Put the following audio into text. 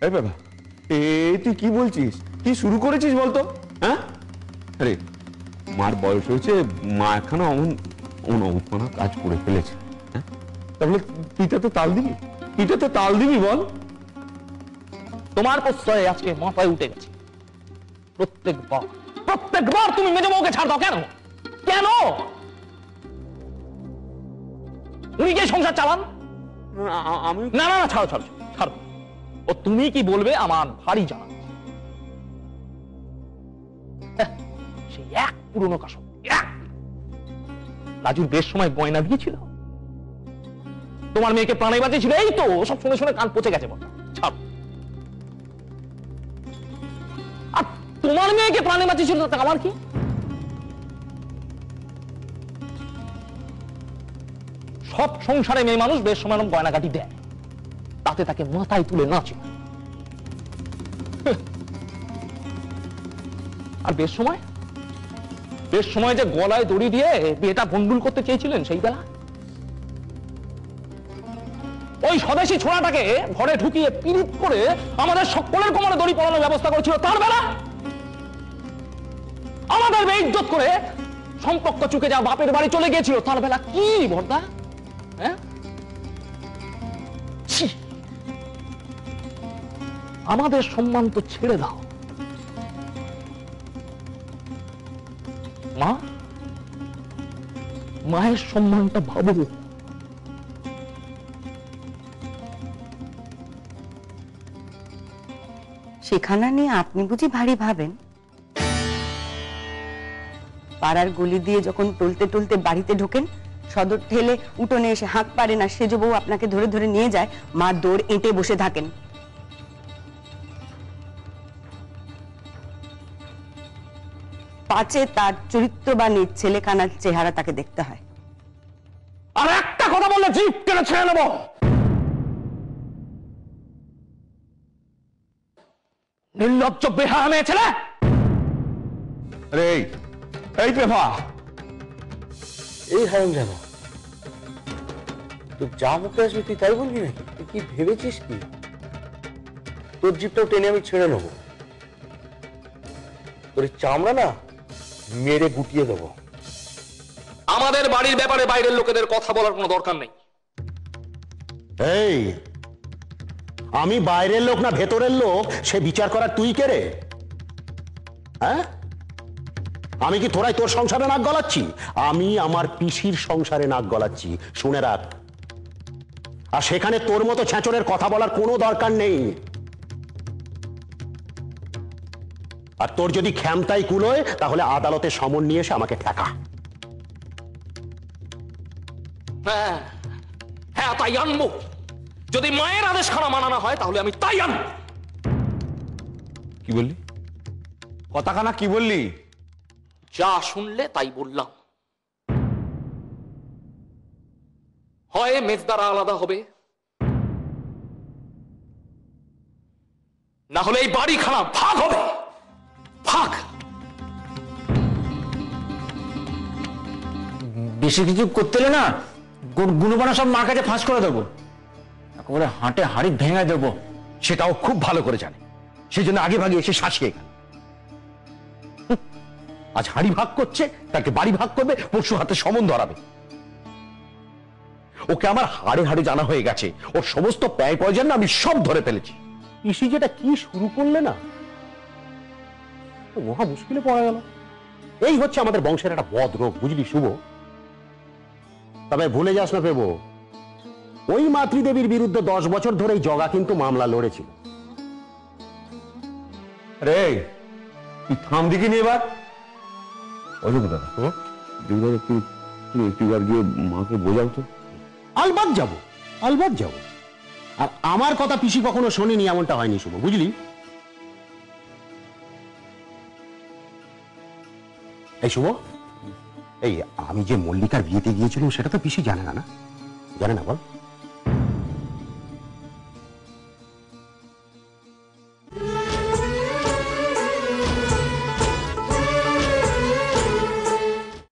এই বাবা, তুই কি বলছিস? কি শুরু করেছিস বলতো? হ্যাঁ, আরে মার বয়স হয়েছে, মা এখানে অমন কাজ করে ফেলেছে। হ্যাঁ, তাহলে তুইটাতে তাল দিবি? তুইটাতে তাল দিবি বল? তোমার প্রশ্রয়ে আজকে মাথায় উঠে গেছে। প্রত্যেকবার তুমি মেজে বউকে ছাড় দাও কেন? কেন? উনি কে সংসার চালান? আমি না না না, ছাড়ো ছাড়ো ছাড়ো। ও তুমি কি বলবে আমার ভারী জানা। সেই এক পুরনো কাসব, রাজুর বেশ সময় গয়না দিয়েছিল, তোমার মেয়েকে প্রাণে বাঁচিয়েছিল, এই তো সব শুনে শুনে কান পচে গেছে। ছাড়ো। আর তোমার মেয়েকে প্রাণে বাঁচিয়েছিল তা আমার কি? সব সংসারে মেয়ে মানুষ বেশ সময় গয়নাগাটি দেয়, তাতে তাকে মাথায় তুলে নাচে। আর বেশ সময় যে গলায় দড়ি দিয়ে বিয়েটা বন্ডুল করতে চেয়েছিলেন, সেই বেলা ওই স্বদেশী ছোড়াটাকে ঘরে ঢুকিয়ে পিরিত করে আমাদের সকলের কোমরে দড়ি পরানোর ব্যবস্থা করেছিল, তার বেলা আমাদের বেইজ্জত করে সম্পর্ক চুকে যা বাপের বাড়ি চলে গিয়েছিল, তার বেলা কি ভর্তা? হ্যাঁ, আমাদের সম্মান তো ছেড়ে দাও। মায়ের সম্মানটা ভাবো। সেখানা নিয়ে আপনি বুঝি ভারী ভাবেন? পাড়ার গলি দিয়ে যখন টলতে টলতে বাড়িতে ঢোকেন, সদর ঠেলে উঠোনে এসে হাঁক পারে না সেজ বউ আপনাকে ধরে ধরে নিয়ে যায়, মা দৌড় এঁটে বসে থাকেন। পাছে তার চরিত্রবাণী ছেলেখানার চেহারা তাকে দেখতে হয়। আর একটা কথা বললে জিভ কেটে ছেড়ে নেব। নির্লজ্জ বেহায়া মেয়ে ছেলে। আরে এই পেফা, এই হারামজাদা, তুই যা মুখে আসবি তুই তাই বলবি নাকি? তুই কি ভেবেছিস কি? তোর জিপটাও টেনে আমি ছেড়ে নেবো, তোর চামড়া না মেরে গুটিয়ে দেবো। আমাদের বাড়ির ব্যাপারে বাইরের লোকেদের কথা বলার কোনো দরকার নেই। এই, আমি বাইরের লোক না ভেতরের লোক সে বিচার করার তুই কে রে? হ্যাঁ, আমি কি তোরাই তোর সংসারে নাক গলাচ্ছি? আমি আমার পিসির সংসারে নাক গলাচ্ছি, শুনে রাখ। আর সেখানে তোর মতো ছেঁচড়ের কথা বলার কোনো দরকার নেই। আর তোর যদি ক্ষমতাই কুলোয় তাহলে আদালতে সমন নিয়ে এসে আমাকে ঠেকা। হ্যাঁ হ্যাঁ, তাই আনবো। যদি মায়ের আদেশ খানা মানানো হয় তাহলে আমি তাই আনবো। কি বললি? কথাখানা কি বললি? যা শুনলে তাই বললাম। হয় মেজদারা আলাদা হবে, না হলে এই বাড়িখানা ভাগ হবে। ভাগ। বেশি কিছু করতে হলে না গুণবানা সব মার কাছে ফাঁস করে দেবো, একেবারে হাঁটে হাঁড়ি ভেঙে দেবো। সেটাও খুব ভালো করে জানে, সেই জন্য আগে ভাগে এসে শাসিয়ে গেল। আজ হাড়ি ভাগ করছে, তাকে বাড়ি ভাগ করবে, পরশু হাতে সমন ধরাবে। ওকে আমার হাড়ে হাড়ে জানা হয়ে গেছে, ওর সমস্ত ব্যয় পয়জন না আমি সব ধরে ফেলেছি। পিসি যেটা কি শুরু করলে না, মহা মুশকিলে পড়া গেল। এই হচ্ছে আমাদের বংশের একটা বদ রোগ, বুঝলি শুভ? তবে ভুলে যাস না পেবো, ওই মাতৃদেবীর বিরুদ্ধে 10 বছর ধরে জগা কিন্তু মামলা লড়েছিল। রে তুই থাম দিকে নিয়ে এবার। অযোগ্য দাদা, একটু গিয়ে মাকে বোঝাও তো। আলবাদ যাবো, আলবাদ যাবো। আর আমার কথা পিসি কখনো শোনেনি এমনটা হয়নি শুভ, বুঝলি? এই শুভ, এই আমি যে মল্লিকার বিয়েতে গিয়েছিলাম সেটা তো পিসি জানে না? না জানে না? বল।